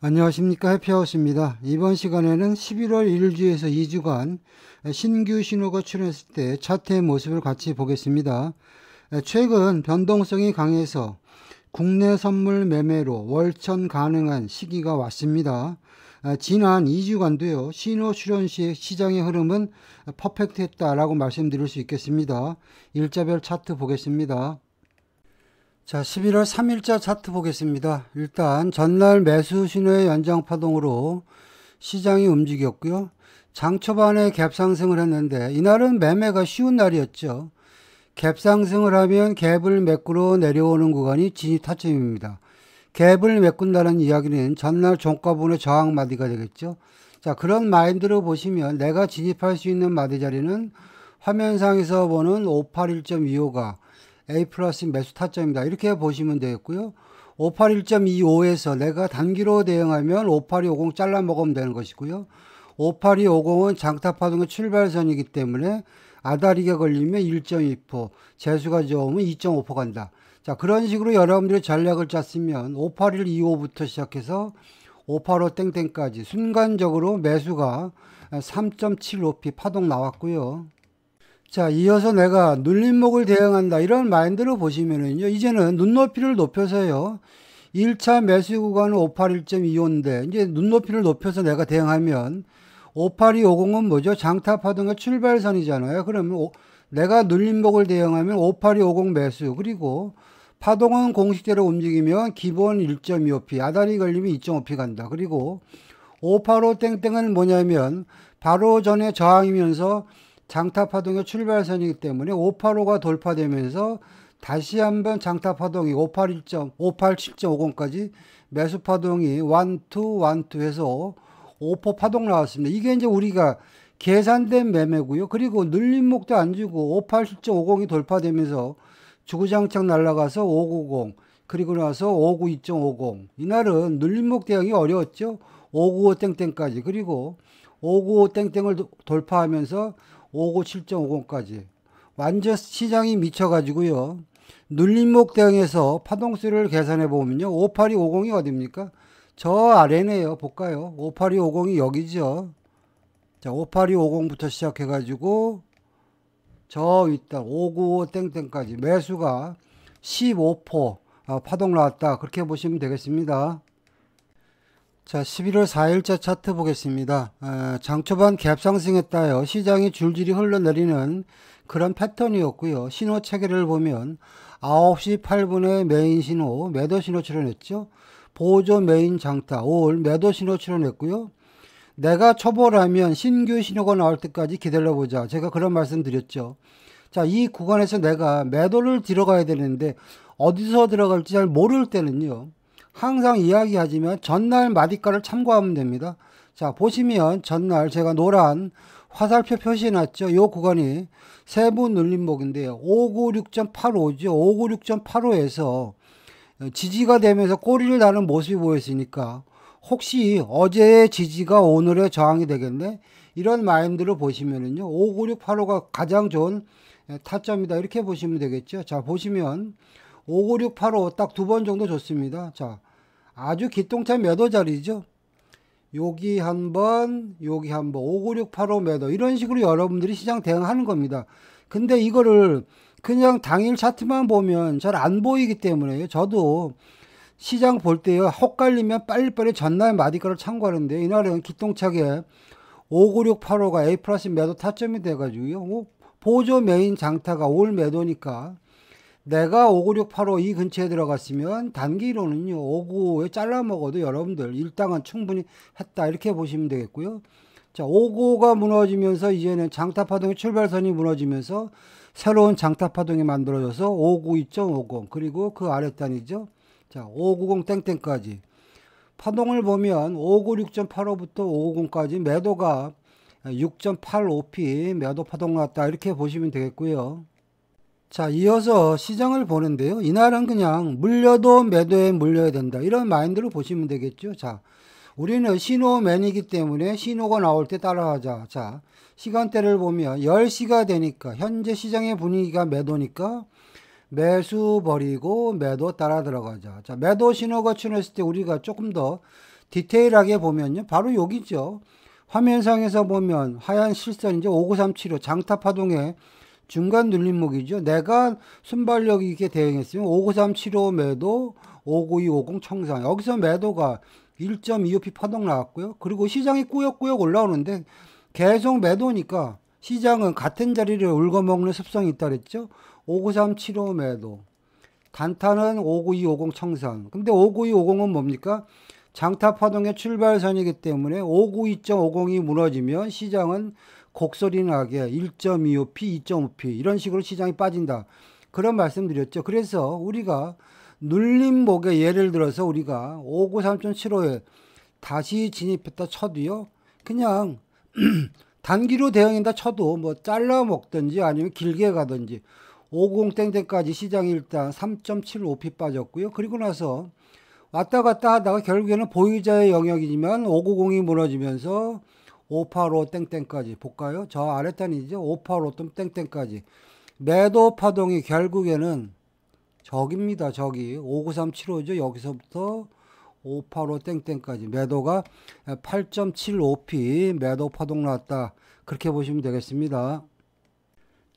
안녕하십니까, 해피하우스입니다. 이번 시간에는 11월 1주에서 2주간 신규 신호가 출현했을 때 차트의 모습을 같이 보겠습니다. 최근 변동성이 강해서 국내 선물 매매로 월천 가능한 시기가 왔습니다. 지난 2주간도요, 신호 출현 시 시장의 흐름은 퍼펙트했다라고 말씀드릴 수 있겠습니다. 일자별 차트 보겠습니다. 자, 11월 3일자 차트 보겠습니다. 일단 전날 매수 신호의 연장 파동으로 시장이 움직였고요. 장 초반에 갭 상승을 했는데 이날은 매매가 쉬운 날이었죠. 갭 상승을 하면 갭을 메꾸러 내려오는 구간이 진입 타점입니다. 갭을 메꾼다는 이야기는 전날 종가분의 저항 마디가 되겠죠. 자, 그런 마인드로 보시면 내가 진입할 수 있는 마디 자리는 화면상에서 보는 581.25가 A 플러스 매수 타점입니다. 이렇게 보시면 되겠고요. 581.25에서 내가 단기로 대응하면 5850 잘라 먹으면 되는 것이고요. 5850은 장타파동의 출발선이기 때문에 아다리가 걸리면 1.2%, 재수가 좋으면 2.5% 간다. 자, 그런 식으로 여러분들이 전략을 짰으면 58125부터 시작해서 585 땡땡까지 순간적으로 매수가 3.75p 파동 나왔고요. 자, 이어서 내가 눌림목을 대응한다 이런 마인드로 보시면은요, 이제는 눈높이를 높여서요, 1차 매수 구간은 581.25인데 이제 눈높이를 높여서 내가 대응하면 58250은 뭐죠? 장타 파동의 출발선이잖아요. 그러면 내가 눌림목을 대응하면 58250 매수, 그리고 파동은 공식대로 움직이면 기본 1.25p, 아다리 걸리면 2.5p 간다. 그리고 585 땡땡은 뭐냐면 바로 전에 저항이면서 장타 파동의 출발선이기 때문에 585가 돌파되면서 다시 한번 장타 파동이 587.50까지 매수 파동이 1, 2, 1, 2 해서 5% 파동 나왔습니다. 이게 이제 우리가 계산된 매매고요. 그리고 눌림목도 안 주고 587.50이 돌파되면서 주구장창 날아가서 590, 그리고 나서 592.50. 이날은 눌림목 대응이 어려웠죠. 595 땡땡까지. 그리고 595 땡땡을 돌파하면서 597.50까지 완전 시장이 미쳐가지고요. 눌림목 대응해서 파동수를 계산해 보면요, 58250이 어딥니까? 저 아래네요. 볼까요? 58250이 여기죠. 자, 58250부터 시작해가지고 저 윗단 595 땡땡까지 매수가 15% 파동 나왔다. 그렇게 보시면 되겠습니다. 자, 11월 4일자 차트 보겠습니다. 장초반 갭 상승했다요. 시장이 줄줄이 흘러내리는 그런 패턴이었고요. 신호 체계를 보면 9시 8분에 메인 신호, 매도 신호 출현했죠. 보조 메인 장타, 올 매도 신호 출현했고요. 내가 초보라면 신규 신호가 나올 때까지 기다려보자. 제가 그런 말씀 드렸죠. 자, 이 구간에서 내가 매도를 들어가야 되는데 어디서 들어갈지 잘 모를 때는요, 항상 이야기하지만 전날 마디가를 참고하면 됩니다. 자, 보시면 전날 제가 노란 화살표 표시해 놨죠. 이 구간이 세부 눌림목인데요. 596.85죠. 596.85에서 지지가 되면서 꼬리를 다는 모습이 보였으니까 혹시 어제의 지지가 오늘의 저항이 되겠네? 이런 마인드로 보시면은요, 59685가 가장 좋은 타점이다. 이렇게 보시면 되겠죠. 자, 보시면 59685 딱 두 번 정도 줬습니다. 자, 아주 기똥찬 매도 자리죠. 여기 한 번, 여기 한 번, 59685 매도. 이런 식으로 여러분들이 시장 대응하는 겁니다. 근데 이거를 그냥 당일 차트만 보면 잘 안 보이기 때문에 저도 시장 볼 때요, 헛갈리면 빨리빨리 전날 마디가를 참고하는데 이날은 기똥차게 59685가 A 플러스 매도 타점이 돼가지고요, 보조 메인 장타가 올 매도니까 내가 59685 이 근처에 들어갔으면 단기로는요 595에 잘라 먹어도 여러분들 일당은 충분히 했다. 이렇게 보시면 되겠고요. 자, 595가 무너지면서 이제는 장타 파동의 출발선이 무너지면서 새로운 장타 파동이 만들어져서 592.50, 그리고 그 아랫단이죠. 자, 590 땡땡까지 파동을 보면 596.85부터 550까지 매도가 6.85p 매도 파동 났다. 이렇게 보시면 되겠고요. 자, 이어서 시장을 보는데요. 이날은 그냥 물려도 매도에 물려야 된다. 이런 마인드로 보시면 되겠죠. 자, 우리는 신호맨이기 때문에 신호가 나올 때 따라하자. 자, 시간대를 보면 10시가 되니까 현재 시장의 분위기가 매도니까 매수 버리고 매도 따라 들어가자. 자, 매도 신호가 출현했을 때 우리가 조금 더 디테일하게 보면요. 바로 여기죠. 화면상에서 보면 하얀 실선이죠. 59375 장타 파동의 중간 눌림목이죠. 내가 순발력 있게 대응했으면 59375 매도, 59250 청산. 여기서 매도가 1.25p 파동 나왔고요. 그리고 시장이 꾸역꾸역 올라오는데 계속 매도니까 시장은 같은 자리를 울거먹는 습성이 있다 그랬죠. 59375 매도. 단타는 59250 청산. 근데 59250은 뭡니까? 장타 파동의 출발선이기 때문에 592.50이 무너지면 시장은 곡소리 나게 1.25p, 2.5p 이런 식으로 시장이 빠진다. 그런 말씀 드렸죠. 그래서 우리가 눌림목에 예를 들어서 우리가 593.75에 다시 진입했다 쳐도요. 그냥 단기로 대응한다 쳐도 뭐 잘라 먹든지 아니면 길게 가든지 50땡땡까지 시장이 일단 3.75p 빠졌고요. 그리고 나서 왔다 갔다 하다가 결국에는 보유자의 영역이지만 590이 무너지면서 585 땡땡까지 볼까요? 저 아래단이죠. 585 땡땡까지 매도 파동이 결국에는 저기입니다. 저기 59375죠. 여기서부터 585 땡땡까지 매도가 8.75p 매도 파동 나왔다. 그렇게 보시면 되겠습니다.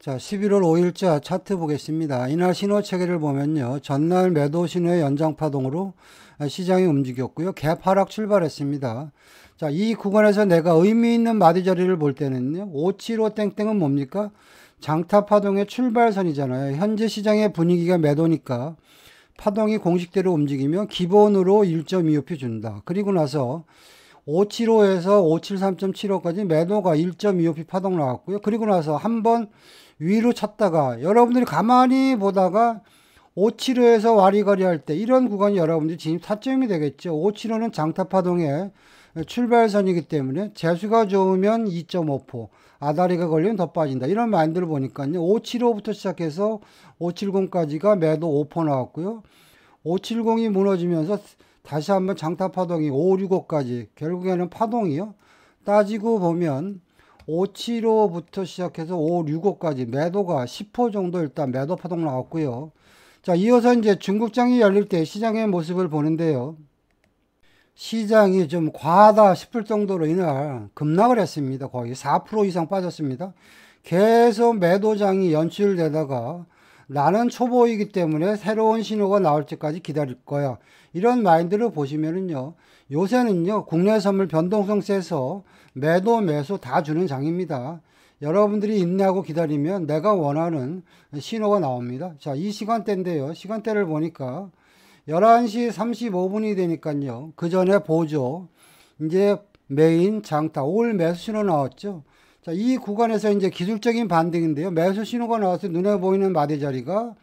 자, 11월 5일자 차트 보겠습니다. 이날 신호 체계를 보면요. 전날 매도 신호의 연장 파동으로 시장이 움직였고요. 갭 하락 출발했습니다. 자, 이 구간에서 내가 의미 있는 마디 자리를 볼 때는요. 575 땡땡은 뭡니까? 장타 파동의 출발선이잖아요. 현재 시장의 분위기가 매도니까 파동이 공식대로 움직이면 기본으로 1.25p 준다. 그리고 나서 575에서 573.75까지 매도가 1.25p 파동 나왔고요. 그리고 나서 한번 위로 쳤다가 여러분들이 가만히 보다가 575에서 와리가리 할 때 이런 구간이 여러분들이 진입 타점이 되겠죠. 575는 장타 파동의 출발선이기 때문에 재수가 좋으면 2.5%, 아다리가 걸리면 더 빠진다. 이런 마인드를 보니까요. 575부터 시작해서 570까지가 매도 5% 나왔고요. 570이 무너지면서 다시 한번 장타 파동이 565까지 결국에는 파동이요. 따지고 보면 575부터 시작해서 565까지 매도가 10% 정도 일단 매도 파동 나왔고요. 자, 이어서 이제 중국장이 열릴 때 시장의 모습을 보는데요. 시장이 좀 과하다 싶을 정도로 이날 급락을 했습니다. 거의 4% 이상 빠졌습니다. 계속 매도장이 연출되다가 나는 초보이기 때문에 새로운 신호가 나올 때까지 기다릴 거야. 이런 마인드를 보시면은요. 요새는요. 국내 선물 변동성 세서 매도 매수 다 주는 장입니다. 여러분들이 인내하고 기다리면 내가 원하는 신호가 나옵니다. 자, 이 시간대인데요. 시간대를 보니까 11시 35분이 되니까요. 그 전에 보죠. 이제 메인 장타 올 매수 신호 나왔죠. 자, 이 구간에서 이제 기술적인 반등인데요. 매수 신호가 나와서 눈에 보이는 마디 자리가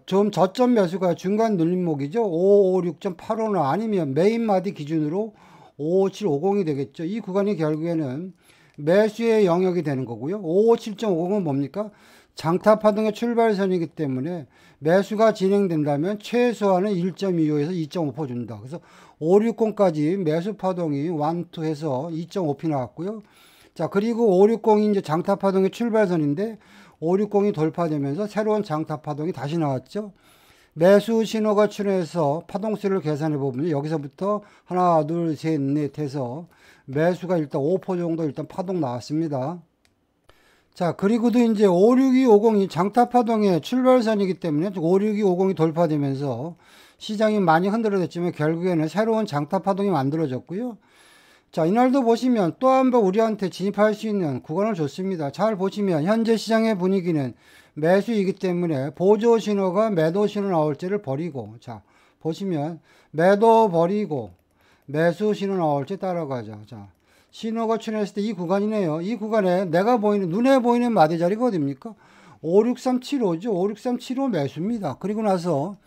좀 저점 매수가 중간 눌림목이죠. 556.85나 아니면 메인 마디 기준으로 55750이 되겠죠. 이 구간이 결국에는 매수의 영역이 되는 거고요. 557.50은 뭡니까? 장타 파동의 출발선이기 때문에 매수가 진행된다면 최소한은 1.25에서 2.5% 준다. 그래서 560까지 매수 파동이 1, 2 해서 2.5p 나왔고요. 자, 그리고 560이 이제 장타 파동의 출발선인데 560이 돌파되면서 새로운 장타 파동이 다시 나왔죠. 매수 신호가 출현해서 파동수를 계산해 보면 여기서부터 하나, 둘, 셋, 넷 해서 매수가 일단 5% 정도 일단 파동 나왔습니다. 자, 그리고도 이제 56250이 장타 파동의 출발선이기 때문에 56250이 돌파되면서 시장이 많이 흔들어졌지만 결국에는 새로운 장타 파동이 만들어졌고요. 자, 이날도 보시면 또 한 번 우리한테 진입할 수 있는 구간을 줬습니다. 잘 보시면 현재 시장의 분위기는 매수이기 때문에 보조 신호가 매도 신호 나올지를 버리고, 자, 보시면 매도 버리고 매수 신호 나올지 따라가죠. 자, 신호가 출현했을 때 이 구간이네요. 이 구간에 내가 보이는, 눈에 보이는 마디 자리가 어딥니까? 56375죠. 56375 매수입니다. 그리고 나서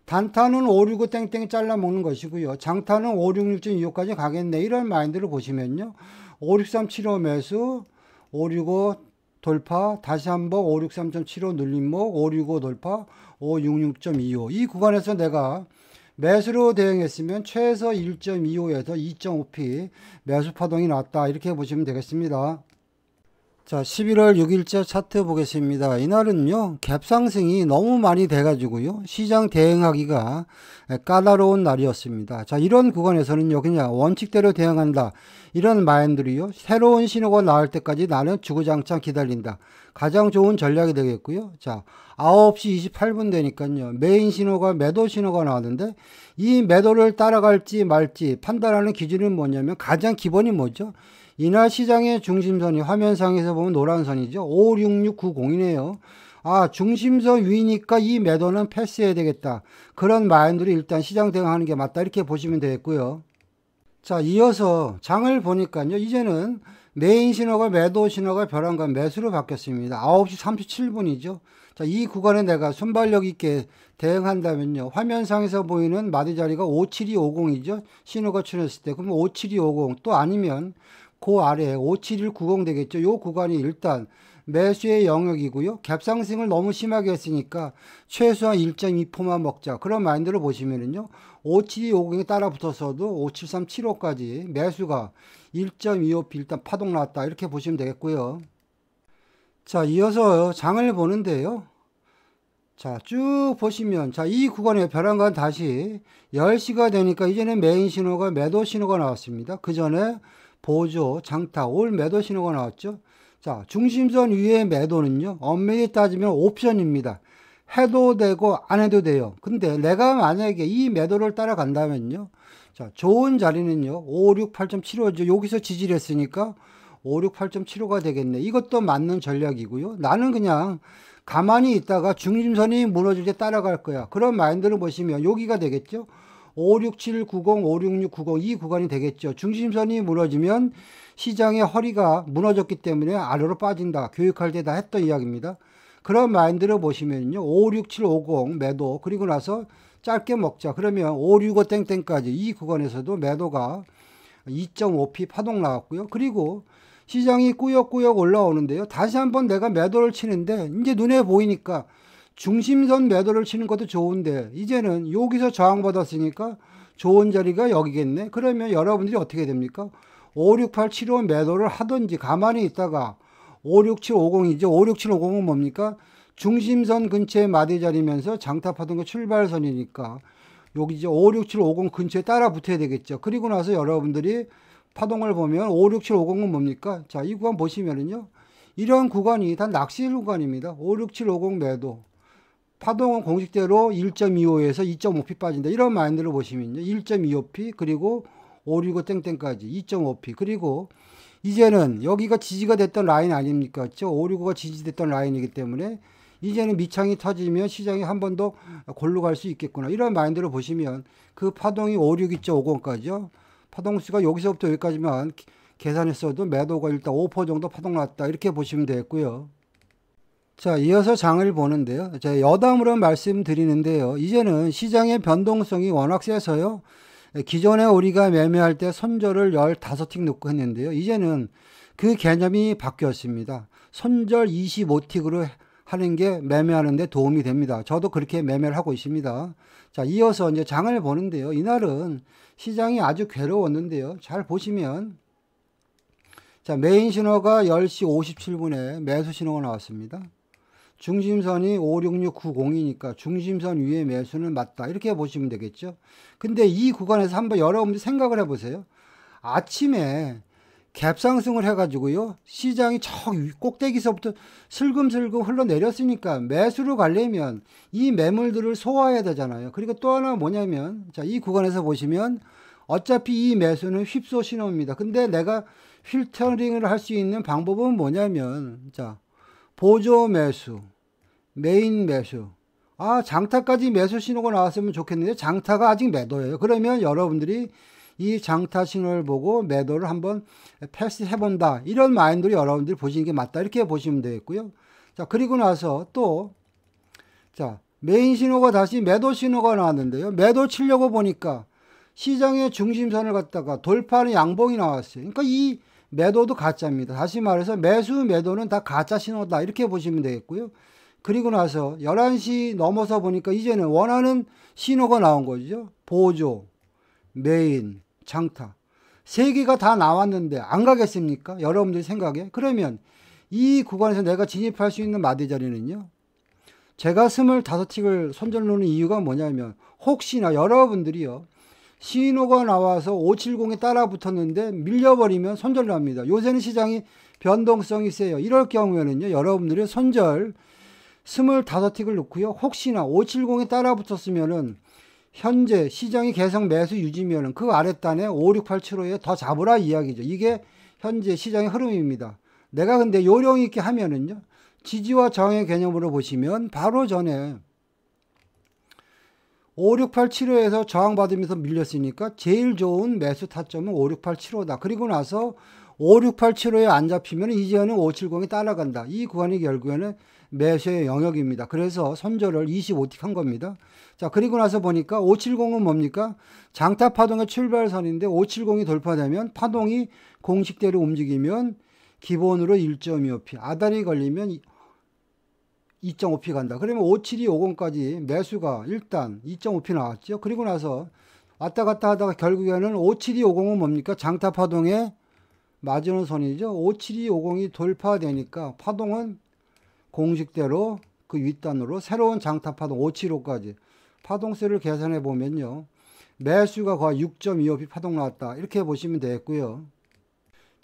단타는 565 땡땡 잘라 먹는 것이고요. 장타는 566.25까지 가겠네. 이런 마인드를 보시면요. 56375 매수, 565 돌파, 다시 한번 563.75 눌림목, 565 돌파, 566.25. 이 구간에서 내가 매수로 대응했으면 최소 1.25에서 2.5p 매수 파동이 났다. 이렇게 보시면 되겠습니다. 자, 11월 6일자 차트 보겠습니다. 이날은요, 갭상승이 너무 많이 돼가지고요, 시장 대응하기가 까다로운 날이었습니다. 자, 이런 구간에서는요, 그냥 원칙대로 대응한다. 이런 마인드로요, 새로운 신호가 나올 때까지 나는 주구장창 기다린다. 가장 좋은 전략이 되겠고요. 자, 9시 28분 되니까요, 메인 신호가 매도 신호가 나왔는데, 이 매도를 따라갈지 말지 판단하는 기준은 뭐냐면, 가장 기본이 뭐죠? 이날 시장의 중심선이 화면상에서 보면 노란 선이죠. 56690이네요. 아, 중심선 위니까 이 매도는 패스해야 되겠다. 그런 마인드로 일단 시장 대응하는 게 맞다. 이렇게 보시면 되겠고요. 자, 이어서 장을 보니까요, 이제는 메인 신호가 매도 신호가 벼랑간 매수로 바뀌었습니다. 9시 37분이죠. 자, 이 구간에 내가 순발력 있게 대응한다면요, 화면상에서 보이는 마디 자리가 57250이죠. 신호가 출현했을 때. 그러면 57250 또 아니면 그 아래 57190 되겠죠. 요 구간이 일단 매수의 영역이고요. 갭상승을 너무 심하게 했으니까 최소한 1.2%만 먹자. 그런 마인드로 보시면은요, 57250에 따라 붙었어도 57375까지 매수가 1.25p 일단 파동 나왔다. 이렇게 보시면 되겠고요. 자, 이어서 장을 보는데요. 자, 쭉 보시면, 자, 이 구간에 벼랑간 다시 10시가 되니까 이제는 메인 신호가 매도 신호가 나왔습니다. 그 전에 보조, 장타, 올 매도 신호가 나왔죠. 자, 중심선 위의 매도는요, 엄밀히 따지면 옵션입니다. 해도 되고 안 해도 돼요. 근데 내가 만약에 이 매도를 따라간다면요, 자, 좋은 자리는요, 568.75죠. 여기서 지지를 했으니까 568.75가 되겠네. 이것도 맞는 전략이고요. 나는 그냥 가만히 있다가 중심선이 무너질 때 따라갈 거야. 그런 마인드를 보시면 여기가 되겠죠. 56790, 56690 이 구간이 되겠죠. 중심선이 무너지면 시장의 허리가 무너졌기 때문에 아래로 빠진다. 교육할 때 다 했던 이야기입니다. 그런 마인드를 보시면요, 56750 매도, 그리고 나서 짧게 먹자. 그러면 565 땡땡까지 이 구간에서도 매도가 2.5p 파동 나왔고요. 그리고 시장이 꾸역꾸역 올라오는데요, 다시 한번 내가 매도를 치는데 이제 눈에 보이니까 중심선 매도를 치는 것도 좋은데 이제는 여기서 저항받았으니까 좋은 자리가 여기겠네. 그러면 여러분들이 어떻게 됩니까? 56875 매도를 하든지 가만히 있다가 56750이죠. 56750은 뭡니까? 중심선 근처에 마디 자리면서 장탑하던 거 출발선이니까 여기 이제 56750 근처에 따라 붙어야 되겠죠. 그리고 나서 여러분들이 파동을 보면 56750은 뭡니까? 자, 이 구간 보시면은요, 이런 구간이 다 낚시 구간입니다. 56750 매도. 파동은 공식대로 1.25에서 2.5p 빠진다. 이런 마인드로 보시면요, 1.25p 그리고 565 땡땡까지 2.5p 그리고 이제는 여기가 지지가 됐던 라인 아닙니까? 그렇죠? 565가 지지됐던 라인이기 때문에 이제는 밑창이 터지면 시장이 한 번 더 골로 갈 수 있겠구나. 이런 마인드로 보시면 그 파동이 562.50까지요. 파동수가 여기서부터 여기까지만 계산했어도 매도가 일단 5% 정도 파동 났다. 이렇게 보시면 되겠고요. 자, 이어서 장을 보는데요. 자, 여담으로 말씀드리는데요. 이제는 시장의 변동성이 워낙 세서요, 기존에 우리가 매매할 때 손절을 15틱 넣고 했는데요, 이제는 그 개념이 바뀌었습니다. 손절 25틱으로 하는 게 매매하는데 도움이 됩니다. 저도 그렇게 매매를 하고 있습니다. 자, 이어서 이제 장을 보는데요. 이날은 시장이 아주 괴로웠는데요. 잘 보시면, 자, 메인 신호가 10시 57분에 매수 신호가 나왔습니다. 중심선이 56690이니까 중심선 위에 매수는 맞다. 이렇게 보시면 되겠죠. 근데 이 구간에서 한번 여러분들 생각을 해보세요. 아침에 갭상승을 해가지고요, 시장이 저 꼭대기서부터 슬금슬금 흘러내렸으니까 매수로 가려면 이 매물들을 소화해야 되잖아요. 그리고 또 하나 뭐냐면, 자, 이 구간에서 보시면 어차피 이 매수는 휩소 신호입니다. 근데 내가 필터링을 할 수 있는 방법은 뭐냐면, 자, 보조 매수, 메인 매수. 아, 장타까지 매수 신호가 나왔으면 좋겠는데 장타가 아직 매도예요. 그러면 여러분들이 이 장타 신호를 보고 매도를 한번 패스해 본다. 이런 마인드로 여러분들이 보시는 게 맞다. 이렇게 보시면 되겠고요. 자, 그리고 나서 또, 자, 메인 신호가 다시 매도 신호가 나왔는데요. 매도 치려고 보니까 시장의 중심선을 갖다가 돌파하는 양봉이 나왔어요. 그러니까 이 매도도 가짜입니다. 다시 말해서 매수 매도는 다 가짜 신호다. 이렇게 보시면 되겠고요. 그리고 나서 11시 넘어서 보니까 이제는 원하는 신호가 나온 거죠. 보조, 메인, 장타. 세 개가 다 나왔는데 안 가겠습니까? 여러분들 생각에? 그러면 이 구간에서 내가 진입할 수 있는 마디 자리는요. 제가 25틱을 손절 놓는 이유가 뭐냐면 혹시나 여러분들이요. 신호가 나와서 570에 따라 붙었는데 밀려버리면 손절 납니다. 요새는 시장이 변동성이 세요. 이럴 경우에는요. 여러분들이 손절 25틱을 놓고요. 혹시나 570에 따라 붙었으면은 현재 시장이 계속 매수 유지면은 그 아랫단에 5687호에 더 잡으라 이야기죠. 이게 현재 시장의 흐름입니다. 내가 근데 요령 있게 하면은요. 지지와 저항의 개념으로 보시면 바로 전에 5687호에서 저항받으면서 밀렸으니까 제일 좋은 매수 타점은 5687호다. 그리고 나서 5687호에 안 잡히면 이제는 570이 따라간다. 이 구간이 결국에는 매수의 영역입니다. 그래서 손절을 25틱 한 겁니다. 자, 그리고 나서 보니까 570은 뭡니까? 장타 파동의 출발선인데 570이 돌파되면 파동이 공식대로 움직이면 기본으로 1.25p, 아다리 걸리면 2.5p 간다. 그러면 57250까지 매수가 일단 2.5p 나왔죠. 그리고 나서 왔다 갔다 하다가 결국에는 57250은 뭡니까? 장타 파동에 맞은 선이죠. 57250이 돌파되니까 파동은 공식대로 그 윗단으로 새로운 장타 파동 575까지 파동세를 계산해 보면요. 매수가 거의 6.25p 파동 나왔다. 이렇게 보시면 되겠고요.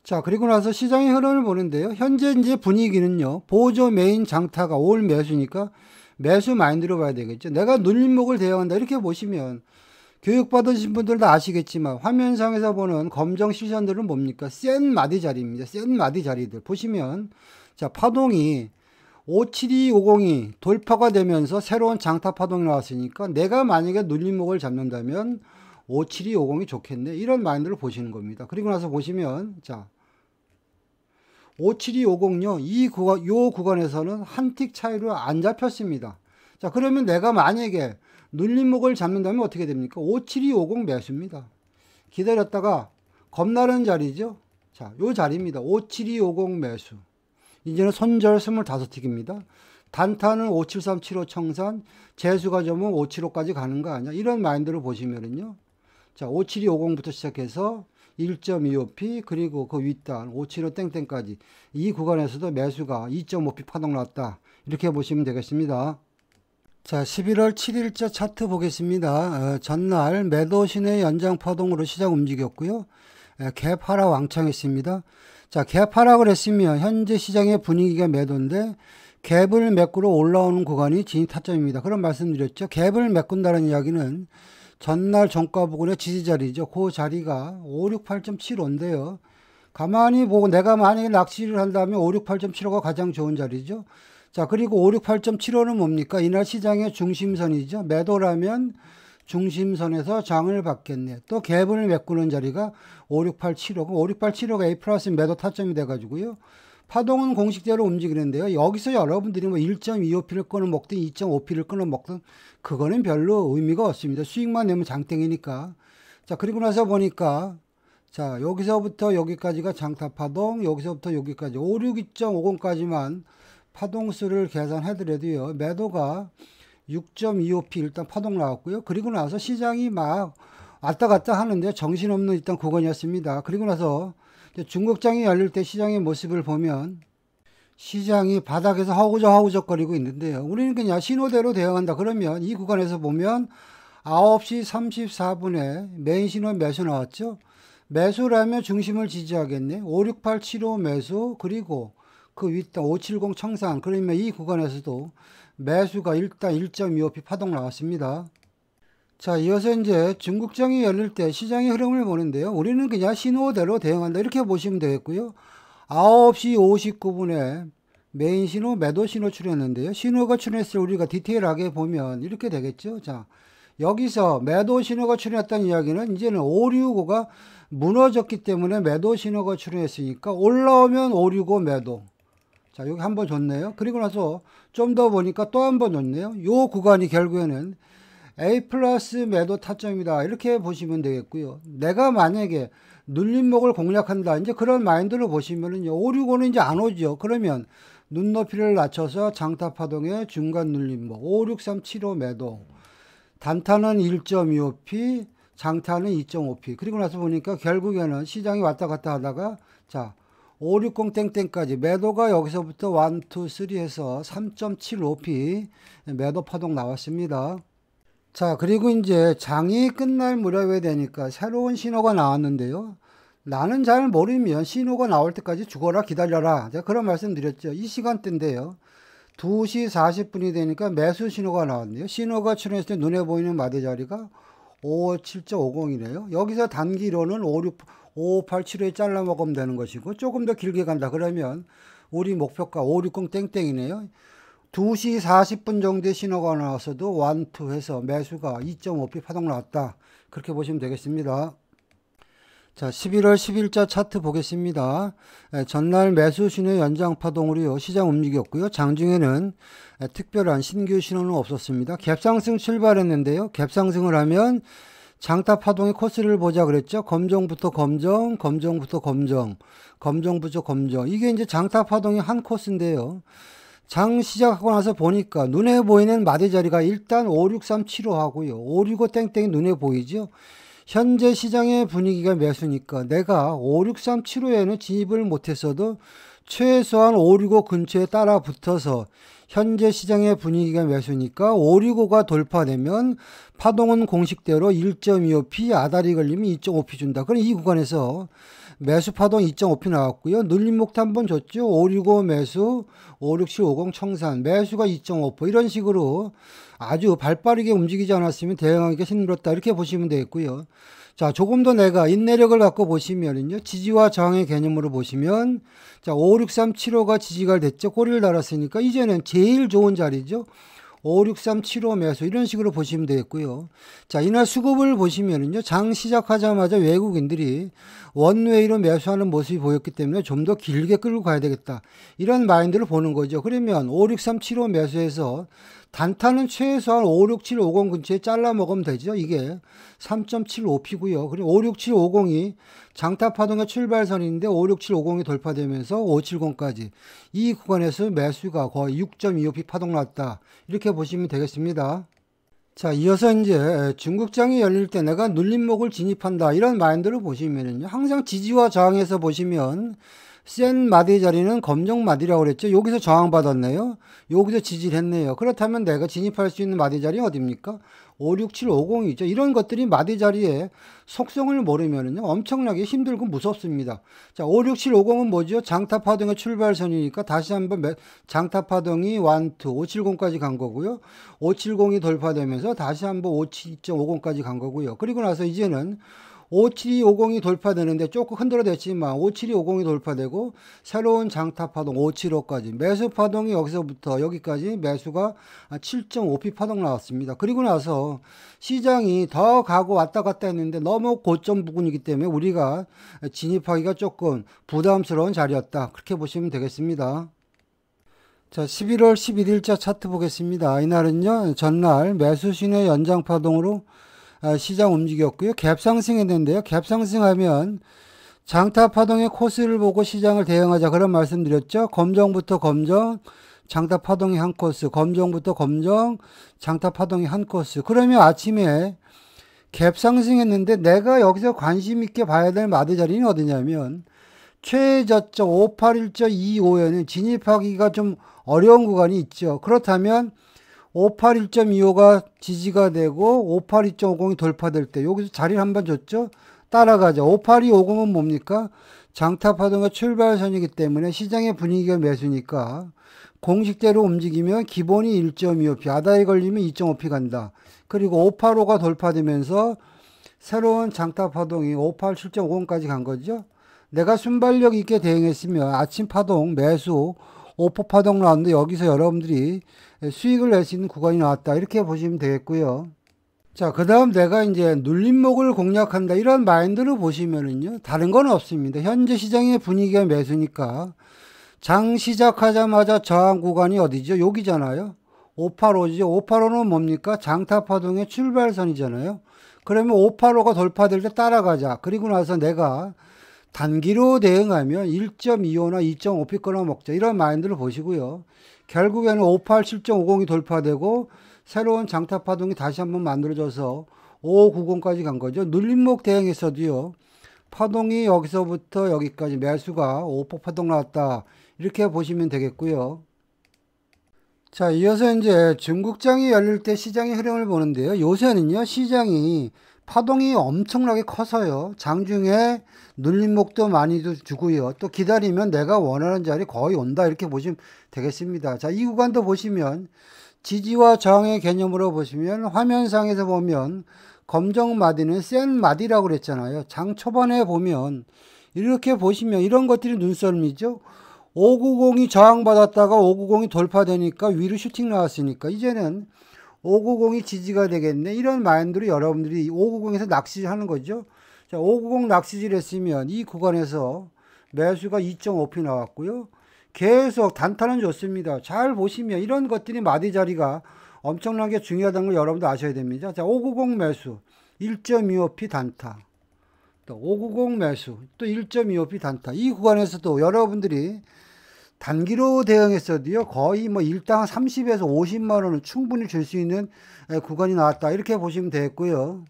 자, 그리고 나서 시장의 흐름을 보는데요. 현재 이제 분위기는요. 보조 메인 장타가 올 매수니까 매수 마인드로 봐야 되겠죠. 내가 눌림목을 대응한다. 이렇게 보시면 교육받으신 분들도 아시겠지만 화면상에서 보는 검정 시선들은 뭡니까? 센 마디 자리입니다. 센 마디 자리들. 보시면 자, 파동이 57250이 돌파가 되면서 새로운 장타 파동이 나왔으니까 내가 만약에 눌림목을 잡는다면 57250이 좋겠네. 이런 마인드를 보시는 겁니다. 그리고 나서 보시면 자 57250요. 요 구간에서는 한 틱 차이로 안 잡혔습니다. 자, 그러면 내가 만약에 눌림목을 잡는다면 어떻게 됩니까? 57250 매수입니다. 기다렸다가 겁나는 자리죠. 자, 요 자리입니다. 57250 매수. 이제는 손절 25틱입니다. 단타는 57375 청산, 재수가 점은 575까지 가는 거 아니야? 이런 마인드로 보시면은요. 자, 57250부터 시작해서 1.25p 그리고 그 윗단 575 땡땡까지 이 구간에서도 매수가 2.5p 파동 났다. 이렇게 보시면 되겠습니다. 자, 11월 7일자 차트 보겠습니다. 전날 매도 신의 연장 파동으로 시장 움직였고요. 갭 하락 왕창했습니다. 자, 갭 하락을 했으면 현재 시장의 분위기가 매도인데 갭을 메꾸러 올라오는 구간이 진입 타점입니다. 그런 말씀드렸죠. 갭을 메꾼다는 이야기는 전날 종가 부근의 지지 자리죠. 그 자리가 568.75인데요. 가만히 보고 내가 만약에 낚시를 한다면 568.75가 가장 좋은 자리죠. 자, 그리고 568.75는 뭡니까? 이날 시장의 중심선이죠. 매도라면 중심선에서 장을 받겠네. 또 갭을 메꾸는 자리가 56875. 56875가 A 플러스 매도 타점이 돼가지고요. 파동은 공식대로 움직이는데요. 여기서 여러분들이 뭐 1.25p를 끊어 먹든 2.5p를 끊어 먹든 그거는 별로 의미가 없습니다. 수익만 내면 장땡이니까. 자, 그리고 나서 보니까 자, 여기서부터 여기까지가 장타 파동, 여기서부터 여기까지 562.50까지만 파동수를 계산해드려도요. 매도가 6.25p 일단 파동 나왔고요. 그리고 나서 시장이 막 왔다 갔다 하는데 정신없는 일단 구간이었습니다. 그리고 나서 중국장이 열릴 때 시장의 모습을 보면 시장이 바닥에서 허우적거리고 있는데요. 우리는 그냥 신호대로 대응한다. 그러면 이 구간에서 보면 9시 34분에 메인 신호 매수 나왔죠. 매수라면 중심을 지지하겠네. 56875 매수 그리고 그 윗단 570 청산. 그러면 이 구간에서도 매수가 일단 1.25p 파동 나왔습니다. 자, 이어서 이제 중국장이 열릴 때 시장의 흐름을 보는데요. 우리는 그냥 신호대로 대응한다. 이렇게 보시면 되겠고요. 9시 59분에 메인 신호, 매도 신호 출현했는데요. 신호가 출현했을 때 우리가 디테일하게 보면 이렇게 되겠죠. 자, 여기서 매도 신호가 출현했다는 이야기는 이제는 565가 무너졌기 때문에 매도 신호가 출현했으니까 올라오면 565 매도. 자, 여기 한번 줬네요. 그리고 나서 좀 더 보니까 또 한 번 줬네요. 요 구간이 결국에는 A 플러스 매도 타점이다. 이렇게 보시면 되겠고요. 내가 만약에 눌림목을 공략한다. 이제 그런 마인드로 보시면은요. 565는 이제 안 오죠. 그러면 눈높이를 낮춰서 장타 파동의 중간 눌림목 56375 매도. 단타는 1.25p, 장타는 2.5p. 그리고 나서 보니까 결국에는 시장이 왔다 갔다 하다가 자, 560 땡땡까지 매도가 여기서부터 1, 2, 3 해서 3.75p 매도 파동 나왔습니다. 자, 그리고 이제 장이 끝날 무렵에 되니까 새로운 신호가 나왔는데요. 나는 잘 모르면 신호가 나올 때까지 죽어라 기다려라. 제가 그런 말씀 드렸죠. 이 시간대인데요. 2시 40분이 되니까 매수 신호가 나왔네요. 신호가 출현했을 때 눈에 보이는 마디 자리가 57.50이네요. 여기서 단기로는 5587에 잘라 먹으면 되는 것이고 조금 더 길게 간다 그러면 우리 목표가 560 땡땡이네요. 2시 40분 정도의 신호가 나왔어도 1, 2 해서 매수가 2.5p 파동 나왔다. 그렇게 보시면 되겠습니다. 자, 11월 10일자 차트 보겠습니다. 전날 매수 신호 연장 파동으로요, 시장 움직였고요. 장중에는 특별한 신규 신호는 없었습니다. 갭상승 출발했는데요. 갭상승을 하면 장타 파동의 코스를 보자 그랬죠. 검정부터 검정, 검정부터 검정, 검정부터 검정. 이게 이제 장타 파동의 한 코스인데요. 장 시작하고 나서 보니까 눈에 보이는 마디 자리가 일단 56375 하고요. 565 땡땡이 눈에 보이죠. 현재 시장의 분위기가 매수니까 내가 56375에는 진입을 못했어도 최소한 565 근처에 따라 붙어서 현재 시장의 분위기가 매수니까 565가 돌파되면 파동은 공식대로 1.25p 아다리 걸리면 2.5p 준다. 그럼 이 구간에서 매수 파동 2.5p 나왔고요. 눌림목도 한번 줬죠. 565 매수, 56750 청산 매수가 2.5%. 이런 식으로 아주 발빠르게 움직이지 않았으면 대응하기가 힘들었다. 이렇게 보시면 되겠고요. 자, 조금 더 내가 인내력을 갖고 보시면은요. 지지와 저항의 개념으로 보시면 자, 56375가 지지가 됐죠. 꼬리를 달았으니까 이제는 제일 좋은 자리죠. 56375 매수 이런 식으로 보시면 되겠고요. 자, 이날 수급을 보시면은요. 장 시작하자마자 외국인들이 원웨이로 매수하는 모습이 보였기 때문에 좀 더 길게 끌고 가야 되겠다. 이런 마인드를 보는 거죠. 그러면 56375 매수해서 단타는 최소한 56750 근처에 잘라 먹으면 되죠. 이게 3.75p고요. 그리고 56750이 장타 파동의 출발선인데 56750이 돌파되면서 570까지 이 구간에서 매수가 거의 6.25p 파동 났다. 이렇게 보시면 되겠습니다. 자, 이어서 이제 중국장이 열릴 때 내가 눌림목을 진입한다. 이런 마인드를 보시면은요. 항상 지지와 저항에서 보시면 센 마디 자리는 검정 마디라고 그랬죠. 여기서 저항받았네요. 여기서 지지를 했네요. 그렇다면 내가 진입할 수 있는 마디 자리 어딥니까? 56750이죠. 이런 것들이 마디 자리의 속성을 모르면은요, 엄청나게 힘들고 무섭습니다. 자, 56750은 뭐죠? 장타 파동의 출발선이니까 다시 한번 장타 파동이 1, 2, 570까지 간 거고요. 570이 돌파되면서 다시 한번 57.50까지 간 거고요. 그리고 나서 이제는 57250이 돌파되는데 조금 흔들어댔지만 57250이 돌파되고 새로운 장타 파동 575까지 매수 파동이 여기서부터 여기까지 매수가 7.5p 파동 나왔습니다. 그리고 나서 시장이 더 가고 왔다 갔다 했는데 너무 고점 부근이기 때문에 우리가 진입하기가 조금 부담스러운 자리였다. 그렇게 보시면 되겠습니다. 자, 11월 11일자 차트 보겠습니다. 이날은요, 전날 매수 신호 연장 파동으로 시장 움직였고요. 갭 상승했는데요. 갭 상승하면 장타 파동의 코스를 보고 시장을 대응하자 그런 말씀 드렸죠. 검정부터 검정, 장타 파동이 한 코스, 검정부터 검정, 장타 파동이 한 코스. 그러면 아침에 갭 상승했는데 내가 여기서 관심 있게 봐야 될 마디 자리는 어디냐면 최저점 581.25에는 진입하기가 좀 어려운 구간이 있죠. 그렇다면 581.25가 지지가 되고 582.50이 돌파될 때 여기서 자리를 한번 줬죠. 따라가자. 58250은 뭡니까? 장타 파동의 출발선이기 때문에 시장의 분위기가 매수니까 공식대로 움직이면 기본이 1.25p, 아다에 걸리면 2.5p 간다. 그리고 585가 돌파되면서 새로운 장타 파동이 587.50까지 간 거죠. 내가 순발력 있게 대응했으면 아침 파동 매수 5% 파동 나왔는데 여기서 여러분들이 수익을 낼 수 있는 구간이 나왔다. 이렇게 보시면 되겠고요. 자, 그 다음 내가 이제 눌림목을 공략한다. 이런 마인드를 보시면은요, 다른 건 없습니다. 현재 시장의 분위기가 매수니까 장 시작하자마자 저항 구간이 어디죠? 여기잖아요. 585죠. 585는 뭡니까? 장타 파동의 출발선이잖아요. 그러면 585가 돌파될 때 따라가자. 그리고 나서 내가 단기로 대응하면 1.25나 2.5p 끊어 먹자. 이런 마인드를 보시고요. 결국에는 587.50이 돌파되고 새로운 장타 파동이 다시 한번 만들어져서 590까지 간 거죠. 눌림목 대응에서도요. 파동이 여기서부터 여기까지 매수가 5% 파동 나왔다. 이렇게 보시면 되겠고요. 자, 이어서 이제 중국장이 열릴 때 시장의 흐름을 보는데요. 요새는요, 시장이 파동이 엄청나게 커서요. 장중에 눌림목도 많이 주고요. 또 기다리면 내가 원하는 자리 거의 온다. 이렇게 보시면 되겠습니다. 자, 이 구간도 보시면 지지와 저항의 개념으로 보시면 화면상에서 보면 검정 마디는 센 마디라고 그랬잖아요. 장 초반에 보면 이렇게 보시면 이런 것들이 눈썰미죠. 590이 저항받았다가 590이 돌파되니까 위로 슈팅 나왔으니까 이제는 590이 지지가 되겠네. 이런 마인드로 여러분들이 590에서 낚시하는 거죠. 자, 590 낚시질 했으면 이 구간에서 매수가 2.5p 나왔고요. 계속 단타는 좋습니다. 잘 보시면 이런 것들이 마디 자리가 엄청나게 중요하다는 걸 여러분도 아셔야 됩니다. 자, 590 매수 1.25p 단타. 또 590 매수 또 1.25p 단타. 이 구간에서도 여러분들이 단기로 대응했어도요, 거의 뭐 일당 30에서 50만 원은 충분히 줄 수 있는 구간이 나왔다. 이렇게 보시면 되겠고요.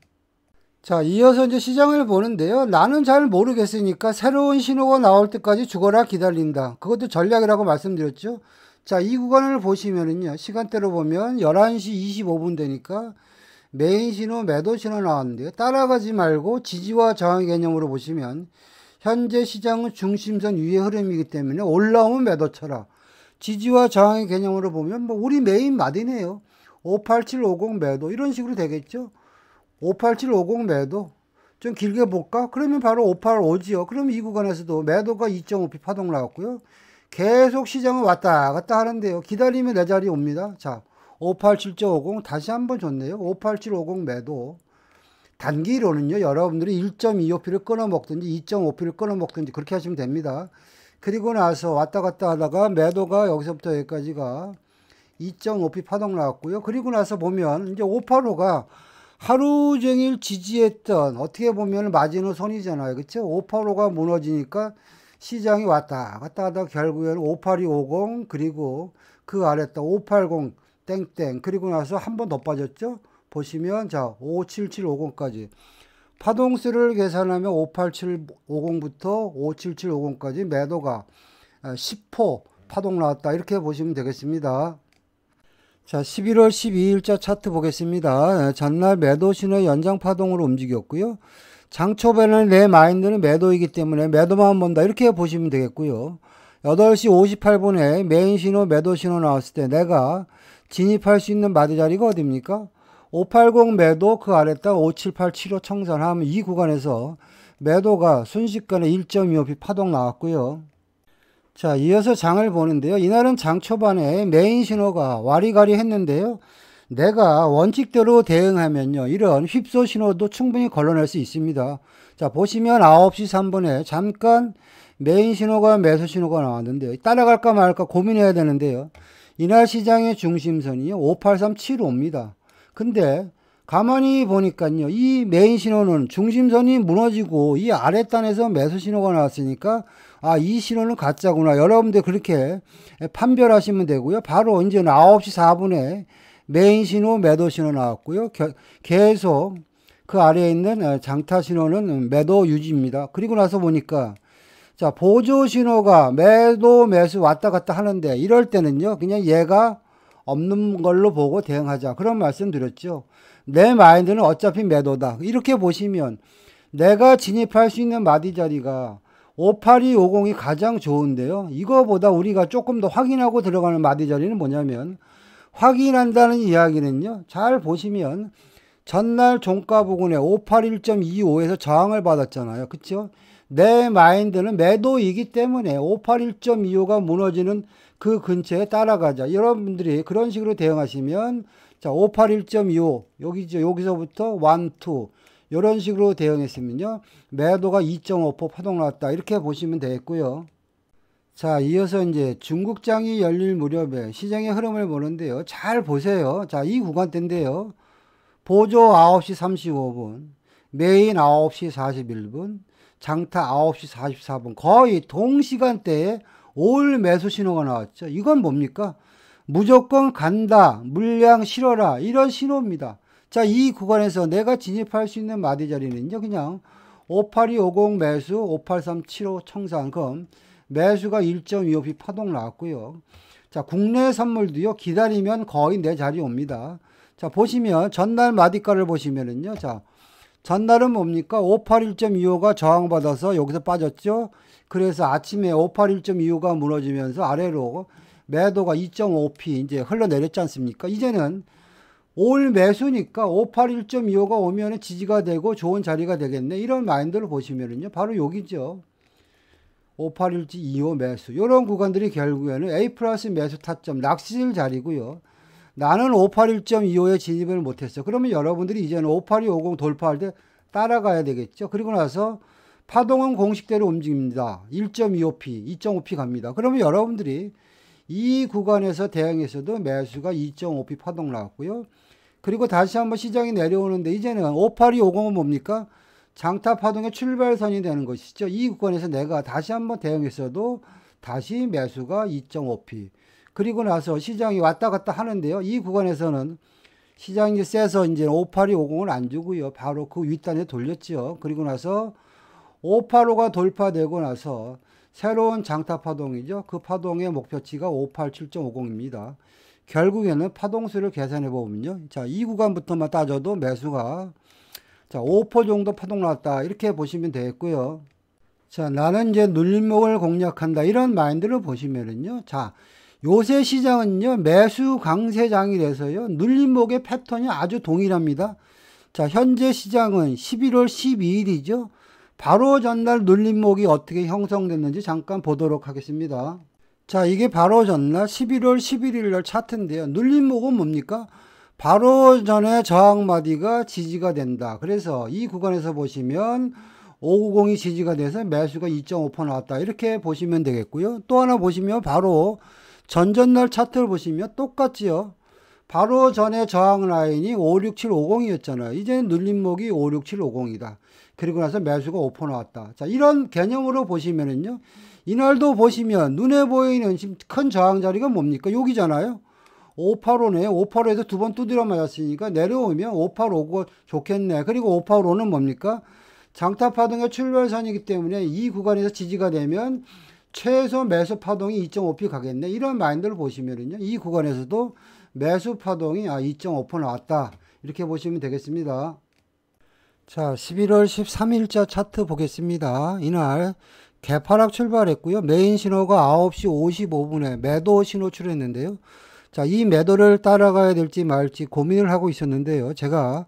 자, 이어서 이제 시장을 보는데요. 나는 잘 모르겠으니까 새로운 신호가 나올 때까지 죽어라 기다린다. 그것도 전략이라고 말씀드렸죠. 자, 이 구간을 보시면은요, 시간대로 보면 11시 25분 되니까 메인 신호, 매도 신호 나왔는데요. 따라가지 말고 지지와 저항 개념으로 보시면 현재 시장은 중심선 위의 흐름이기 때문에 올라오면 매도 쳐라. 지지와 저항의 개념으로 보면 뭐 우리 메인 마디네요. 58750 매도 이런 식으로 되겠죠. 58750 매도 좀 길게 볼까? 그러면 바로 585지요. 그럼 이 구간에서도 매도가 2.5p 파동 나왔고요. 계속 시장은 왔다 갔다 하는데요. 기다리면 내 자리 옵니다. 자, 587.50 다시 한번 좋네요. 58750 매도. 단기로는요, 여러분들이 1.25p를 끊어 먹든지 2.5p를 끊어 먹든지 그렇게 하시면 됩니다. 그리고 나서 왔다 갔다 하다가 매도가 여기서부터 여기까지가 2.5p 파동 나왔고요. 그리고 나서 보면 이제 585가 하루 종일 지지했던 어떻게 보면 마지노 선이잖아요. 그렇죠? 585가 무너지니까 시장이 왔다 갔다 하다가 결국에는 58250 그리고 그 아래다 580 땡땡 그리고 나서 한 번 더 빠졌죠. 보시면 자 57750까지 파동수를 계산하면 58750부터 57750까지 매도가 10호 파동 나왔다. 이렇게 보시면 되겠습니다. 자, 11월 12일자 차트 보겠습니다. 전날 매도 신호 연장 파동으로 움직였고요. 장 초반에는 내 마인드는 매도이기 때문에 매도만 본다. 이렇게 보시면 되겠고요. 8시 58분에 메인 신호, 매도 신호 나왔을 때 내가 진입할 수 있는 마디 자리가 어디입니까? 580 매도 그 아래다 57875 청산하면 이 구간에서 매도가 순식간에 1.25p 파동 나왔고요. 자, 이어서 장을 보는데요. 이날은 장 초반에 메인 신호가 와리가리 했는데요. 내가 원칙대로 대응하면요, 이런 휩소 신호도 충분히 걸러낼 수 있습니다. 자, 보시면 9시 3분에 잠깐 메인 신호가 매수 신호가 나왔는데요. 따라갈까 말까 고민해야 되는데요. 이날 시장의 중심선이요, 58375입니다. 근데 가만히 보니까요, 이 메인 신호는 중심선이 무너지고 이 아랫단에서 매수 신호가 나왔으니까 아, 이 신호는 가짜구나. 여러분들 그렇게 판별하시면 되고요. 바로 이제 9시 4분에 메인 신호, 매도 신호 나왔고요. 계속 그 아래에 있는 장타 신호는 매도 유지입니다. 그리고 나서 보니까 자, 보조 신호가 매도, 매수 왔다 갔다 하는데 이럴 때는요, 그냥 얘가 없는 걸로 보고 대응하자. 그런 말씀 드렸죠. 내 마인드는 어차피 매도다. 이렇게 보시면 내가 진입할 수 있는 마디 자리가 58250이 가장 좋은데요. 이거보다 우리가 조금 더 확인하고 들어가는 마디 자리는 뭐냐면 확인한다는 이야기는요. 잘 보시면 전날 종가 부근에 581.25에서 저항을 받았잖아요. 그렇죠? 내 마인드는 매도이기 때문에 581.25가 무너지는 그 근처에 따라가자. 여러분들이 그런 식으로 대응하시면 자, 581.25 여기죠. 여기서부터 1, 2 이런 식으로 대응했으면요. 매도가 2.5% 파동 나왔다. 이렇게 보시면 되겠고요. 자, 이어서 이제 중국장이 열릴 무렵에 시장의 흐름을 보는데요. 잘 보세요. 자, 이 구간대인데요. 보조 9시 35분, 메인 9시 41분, 장타 9시 44분. 거의 동시간대에 올 매수 신호가 나왔죠. 이건 뭡니까? 무조건 간다, 물량 실어라, 이런 신호입니다. 자, 이 구간에서 내가 진입할 수 있는 마디 자리는요, 그냥 58250 매수, 58375 청산. 그럼 매수가 1.25p 파동 나왔고요. 자, 국내 선물도요, 기다리면 거의 내 자리 옵니다. 자, 보시면 전날 마디가를 보시면은요. 자, 전날은 뭡니까? 581.25가 저항받아서 여기서 빠졌죠. 그래서 아침에 581.25가 무너지면서 아래로 매도가 2.5p 이제 흘러내렸지 않습니까? 이제는 올 매수니까 581.25가 오면 지지가 되고 좋은 자리가 되겠네. 이런 마인드를 보시면은요. 바로 여기죠. 581.25 매수. 이런 구간들이 결국에는 A 플러스 매수 타점, 낚시질 자리고요. 나는 581.25에 진입을 못했어. 그러면 여러분들이 이제는 58250 돌파할 때 따라가야 되겠죠. 그리고 나서 파동은 공식대로 움직입니다. 1.25p, 2.5p 갑니다. 그러면 여러분들이 이 구간에서 대응해서도 매수가 2.5p 파동 나왔고요. 그리고 다시 한번 시장이 내려오는데 이제는 58250은 뭡니까? 장타 파동의 출발선이 되는 것이죠. 이 구간에서 내가 다시 한번 대응했어도 다시 매수가 2.5p. 그리고 나서 시장이 왔다 갔다 하는데요. 이 구간에서는 시장이 세서 이제 58250을 안 주고요. 바로 그 윗단에 돌렸죠. 그리고 나서 585가 돌파되고 나서 새로운 장타 파동이죠. 그 파동의 목표치가 587.50입니다. 결국에는 파동수를 계산해 보면요. 자, 이 구간부터만 따져도 매수가 자, 5% 정도 파동 나왔다. 이렇게 보시면 되겠고요. 자, 나는 이제 눌림목을 공략한다. 이런 마인드를 보시면은요. 자, 요새 시장은요. 매수 강세장이라서요. 눌림목의 패턴이 아주 동일합니다. 자, 현재 시장은 11월 12일이죠. 바로 전날 눌림목이 어떻게 형성됐는지 잠깐 보도록 하겠습니다. 자, 이게 바로 전날 11월 11일 날 차트인데요. 눌림목은 뭡니까? 바로 전에 저항마디가 지지가 된다. 그래서 이 구간에서 보시면 590이 지지가 돼서 매수가 2.5% 나왔다. 이렇게 보시면 되겠고요. 또 하나 보시면 바로 전전날 차트를 보시면 똑같지요. 바로 전에 저항 라인이 56750이었잖아요. 이제는 눌림목이 56750이다. 그리고 나서 매수가 5% 나왔다. 자, 이런 개념으로 보시면은요. 이날도 보시면 눈에 보이는 큰 저항 자리가 뭡니까? 여기잖아요. 585네. 585에서 두 번 두드려 맞았으니까 내려오면 585가 좋겠네. 그리고 585는 뭡니까? 장타 파동의 출발선이기 때문에 이 구간에서 지지가 되면 최소 매수 파동이 2.5p 가겠네. 이런 마인드를 보시면은요. 이 구간에서도 매수 파동이 2.5% 나왔다. 이렇게 보시면 되겠습니다. 자, 11월 13일자 차트 보겠습니다. 이날 개파락 출발했고요. 메인 신호가 9시 55분에 매도 신호 출했는데요. 자, 이 매도를 따라가야 될지 말지 고민을 하고 있었는데요. 제가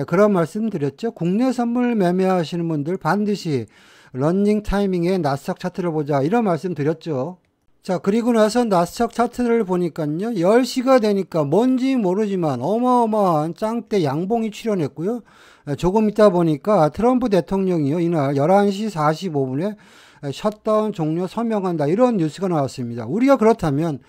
그런 말씀 드렸죠. 국내 선물 매매하시는 분들 반드시 런닝 타이밍에 나스닥 차트를 보자. 이런 말씀 드렸죠. 자, 그리고 나서 나스닥 차트를 보니까요. 10시가 되니까 뭔지 모르지만 어마어마한 짱대 양봉이 출현했고요. 조금 있다 보니까 트럼프 대통령이요. 이날 11시 45분에 셧다운 종료 서명한다. 이런 뉴스가 나왔습니다. 우리가 그렇다면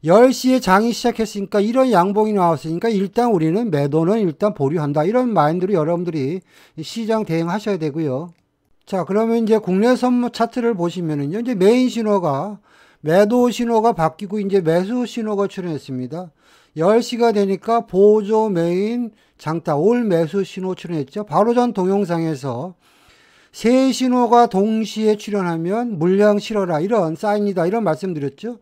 10시에 장이 시작했으니까 이런 양봉이 나왔으니까 일단 우리는 매도는 일단 보류한다. 이런 마인드로 여러분들이 시장 대응하셔야 되고요. 자, 그러면 이제 국내 선물 차트를 보시면은요. 이제 메인 신호가 매도 신호가 바뀌고 이제 매수 신호가 출현했습니다. 10시가 되니까 보조 메인 장타 올 매수 신호 출현했죠. 바로 전 동영상에서 세 신호가 동시에 출현하면 물량 실어라. 이런 사인이다. 이런 말씀드렸죠.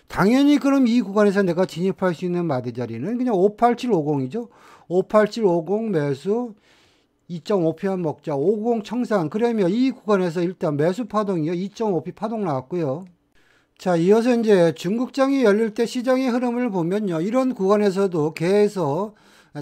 당연히 그럼 이 구간에서 내가 진입할 수 있는 마디 자리는 그냥 58750이죠. 58750 매수 2.5p 먹자. 50 청산. 그러면 이 구간에서 일단 매수 파동이요. 2.5p 파동 나왔고요. 자, 이어서 이제 중국장이 열릴 때 시장의 흐름을 보면요. 이런 구간에서도 계속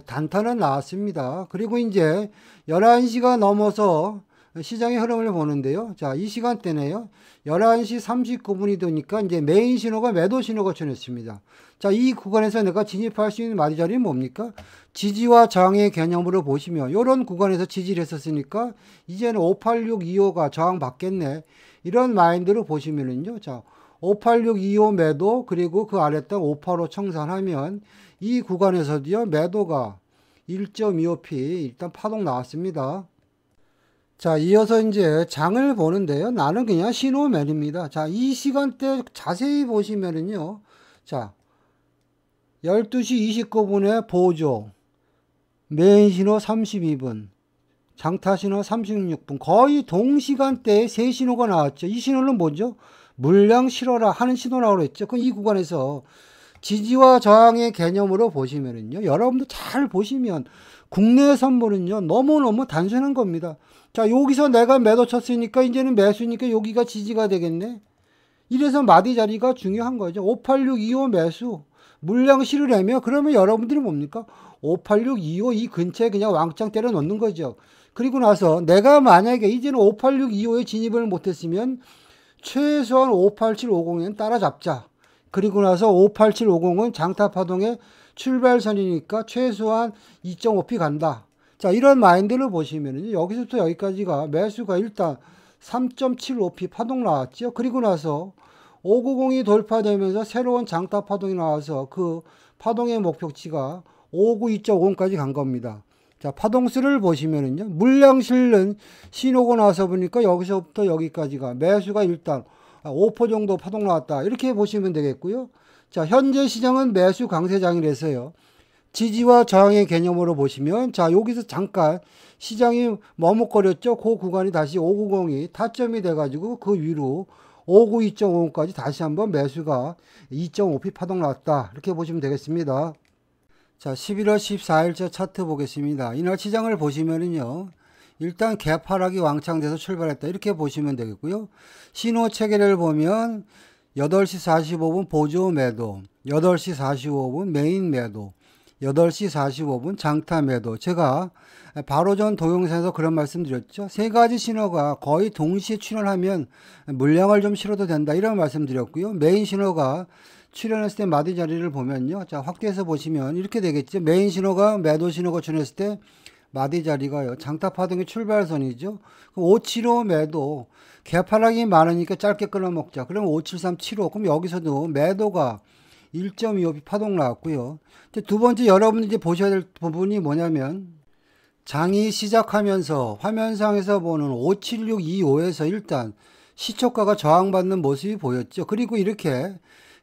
단타는 나왔습니다. 그리고 이제 11시가 넘어서 시장의 흐름을 보는데요. 자, 이 시간대네요. 11시 39분이 되니까 이제 메인 신호가 매도 신호가 출현했습니다. 자, 이 구간에서 내가 진입할 수 있는 마디 자리는 뭡니까? 지지와 저항의 개념으로 보시면 이런 구간에서 지지를 했었으니까 이제는 58625가 저항 받겠네. 이런 마인드로 보시면은요. 자, 58625 매도 그리고 그 아래땅 585 청산하면 이 구간에서도요. 매도가 1.25p 일단 파동 나왔습니다. 자, 이어서 이제 장을 보는데요. 나는 그냥 신호맨입니다. 자, 이 시간대 자세히 보시면은요. 자, 12시 29분에 보조, 메인 신호 32분, 장타 신호 36분. 거의 동시간대에 세 신호가 나왔죠. 이 신호는 뭐죠? 물량 실어라 하는 신호라고 그랬죠. 그럼 이 구간에서 지지와 저항의 개념으로 보시면은요. 여러분도 잘 보시면 국내 선물은요. 너무너무 단순한 겁니다. 자, 여기서 내가 매도 쳤으니까 이제는 매수니까 여기가 지지가 되겠네. 이래서 마디 자리가 중요한 거죠. 58625 매수. 물량 실으려면 그러면 여러분들이 뭡니까? 58625 이 근처에 그냥 왕창 때려 넣는 거죠. 그리고 나서 내가 만약에 이제는 58625에 진입을 못했으면 최소한 58750엔 따라잡자. 그리고 나서 58750은 장타파동의 출발선이니까 최소한 2.5p 간다. 자, 이런 마인드를 보시면은 여기서부터 여기까지가 매수가 일단 3.75p 파동 나왔죠. 그리고 나서 590이 돌파되면서 새로운 장타 파동이 나와서 그 파동의 목표치가 592.50까지 간 겁니다. 자, 파동수를 보시면은요. 물량 실는 신호가 나서 보니까 여기서부터 여기까지가 매수가 일단 5% 정도 파동 나왔다. 이렇게 보시면 되겠고요. 자, 현재 시장은 매수 강세장이라서요. 지지와 저항의 개념으로 보시면 자, 여기서 잠깐 시장이 머뭇거렸죠. 그 구간이 다시 590이 타점이 돼가지고 그 위로 592.50까지 다시 한번 매수가 2.5p 파동 나왔다. 이렇게 보시면 되겠습니다. 자, 11월 14일째 차트 보겠습니다. 이날 시장을 보시면은요. 일단 개파락이 왕창 돼서 출발했다. 이렇게 보시면 되겠고요. 신호 체계를 보면 8시 45분 보조 매도, 8시 45분 메인 매도, 8시 45분 장타 매도. 제가 바로 전 동영상에서 그런 말씀 드렸죠. 세 가지 신호가 거의 동시에 출현하면 물량을 좀 실어도 된다. 이런 말씀 드렸고요. 메인 신호가 출현했을 때 마디 자리를 보면요. 자, 확대해서 보시면 이렇게 되겠죠. 메인 신호가 매도 신호가 출현했을 때 마디 자리가요. 장타 파동의 출발선이죠. 575 매도. 개파락이 많으니까 짧게 끊어 먹자. 그럼 57375. 그럼 여기서도 매도가 1.25p 파동 나왔고요. 두 번째 여러분들이 보셔야 될 부분이 뭐냐면 장이 시작하면서 화면상에서 보는 57625에서 일단 시초가가 저항받는 모습이 보였죠. 그리고 이렇게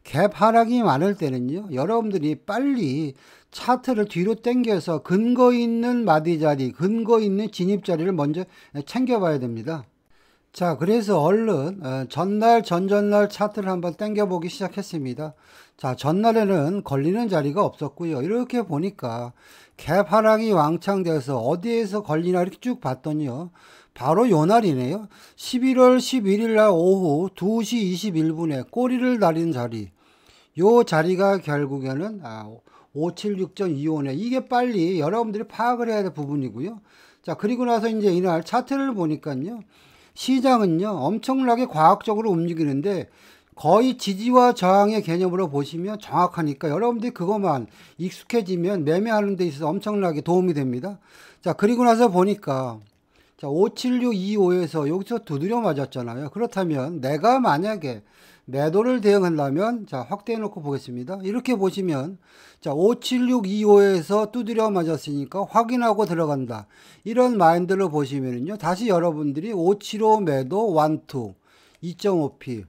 갭 하락이 많을 때는요. 여러분들이 빨리 차트를 뒤로 당겨서 근거 있는 마디 자리, 근거 있는 진입 자리를 먼저 챙겨봐야 됩니다. 자, 그래서 얼른 전날, 전전날 차트를 한번 당겨보기 시작했습니다. 자, 전날에는 걸리는 자리가 없었고요. 이렇게 보니까 갭 하락이 왕창 돼서 어디에서 걸리나 이렇게 쭉 봤더니요. 바로 요 날이네요. 11월 11일 날 오후 2시 21분에 꼬리를 다린 자리. 요 자리가 결국에는 576.25네. 이게 빨리 여러분들이 파악을 해야 될 부분이고요. 자, 그리고 나서 이제 이날 차트를 보니까요. 시장은요. 엄청나게 과학적으로 움직이는데 거의 지지와 저항의 개념으로 보시면 정확하니까 여러분들이 그것만 익숙해지면 매매하는 데 있어서 엄청나게 도움이 됩니다. 자, 그리고 나서 보니까 자, 57625에서 여기서 두드려 맞았잖아요. 그렇다면 내가 만약에 매도를 대응한다면 자, 확대해 놓고 보겠습니다. 이렇게 보시면 자, 57625에서 두드려 맞았으니까 확인하고 들어간다. 이런 마인드로 보시면요. 다시 여러분들이 575 매도 1, 2, 2.5p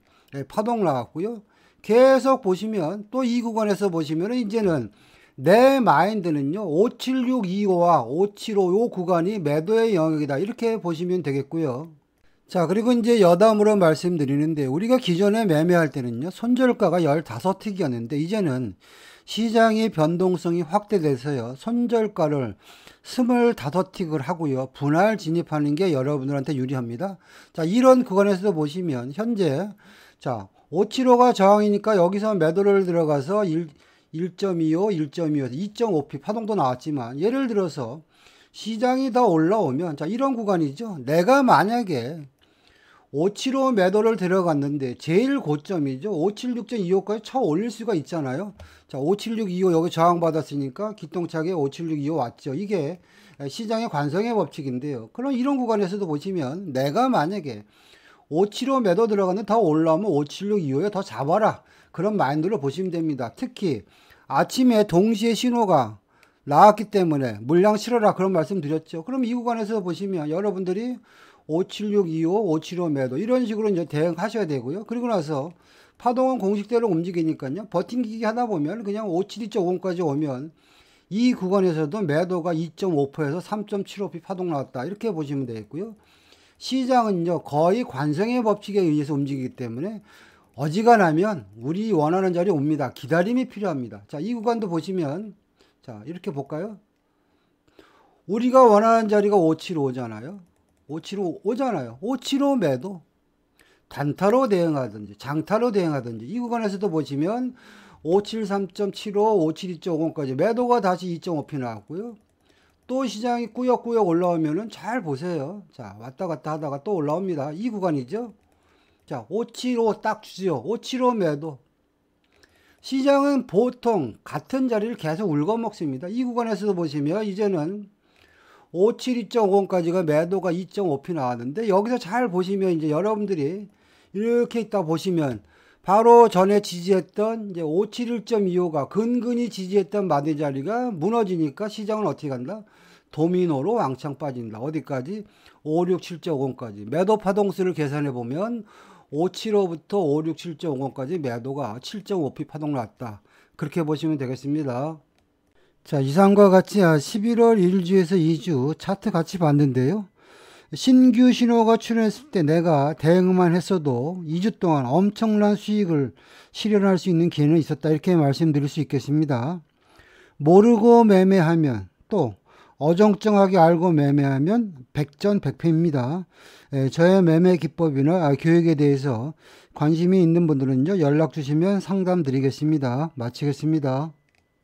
파동 나왔고요. 계속 보시면 또 이 구간에서 보시면 이제는 내 마인드는요. 57625와 575 요 구간이 매도의 영역이다. 이렇게 보시면 되겠고요. 자, 그리고 이제 여담으로 말씀드리는데 우리가 기존에 매매할 때는요. 손절가가 15틱이었는데 이제는 시장의 변동성이 확대돼서요. 손절가를 25틱을 하고요. 분할 진입하는 게 여러분들한테 유리합니다. 자, 이런 구간에서도 보시면 현재 자, 575가 저항이니까 여기서 매도를 들어가서 1.25, 1.25에서 2.5p 파동도 나왔지만 예를 들어서 시장이 더 올라오면 자, 이런 구간이죠. 내가 만약에 575 매도를 들어갔는데 제일 고점이죠. 576.25까지 쳐 올릴 수가 있잖아요. 자, 57625 여기 저항받았으니까 기똥차게 57625 왔죠. 이게 시장의 관성의 법칙인데요. 그럼 이런 구간에서도 보시면 내가 만약에 575 매도 들어갔는데 더 올라오면 57625에 더 잡아라. 그런 마인드로 보시면 됩니다. 특히 아침에 동시에 신호가 나왔기 때문에 물량 실어라 그런 말씀 드렸죠. 그럼 이 구간에서 보시면 여러분들이 57625, 575 매도 이런 식으로 이제 대응하셔야 되고요. 그리고 나서 파동은 공식대로 움직이니까요. 버팅기기 하다 보면 그냥 572.50까지 오면 이 구간에서도 매도가 2.5%에서 3.75p 파동 나왔다. 이렇게 보시면 되겠고요. 시장은요, 거의 관성의 법칙에 의해서 움직이기 때문에 어지간하면 우리 원하는 자리에 옵니다. 기다림이 필요합니다. 자, 이 구간도 보시면, 자, 이렇게 볼까요? 우리가 원하는 자리가 575잖아요. 575 오잖아요. 575 매도. 단타로 대응하든지, 장타로 대응하든지, 이 구간에서도 보시면 573.75, 572.50까지 매도가 다시 2.5p 나왔고요. 또 시장이 꾸역꾸역 올라오면은 잘 보세요. 자, 왔다 갔다 하다가 또 올라옵니다. 이 구간이죠. 자, 575 딱 주지요. 575 매도. 시장은 보통 같은 자리를 계속 울거먹습니다. 이 구간에서도 보시면 이제는 572.50까지가 매도가 2.5p 나왔는데, 여기서 잘 보시면 이제 여러분들이 이렇게 있다 보시면 바로 전에 지지했던 이제 571.25가 근근히 지지했던 마디 자리가 무너지니까 시장은 어떻게 간다? 도미노로 왕창 빠진다. 어디까지? 567.50까지. 매도 파동수를 계산해 보면 575부터 567.50까지 매도가 7.5p 파동 났다. 그렇게 보시면 되겠습니다. 자, 이상과 같이 11월 1주에서 2주 차트 같이 봤는데요. 신규 신호가 출현했을 때 내가 대응만 했어도 2주 동안 엄청난 수익을 실현할 수 있는 기회는 있었다. 이렇게 말씀드릴 수 있겠습니다. 모르고 매매하면, 또 어정쩡하게 알고 매매하면 백전백패입니다. 저의 매매 기법이나 교육에 대해서 관심이 있는 분들은요, 연락 주시면 상담 드리겠습니다. 마치겠습니다.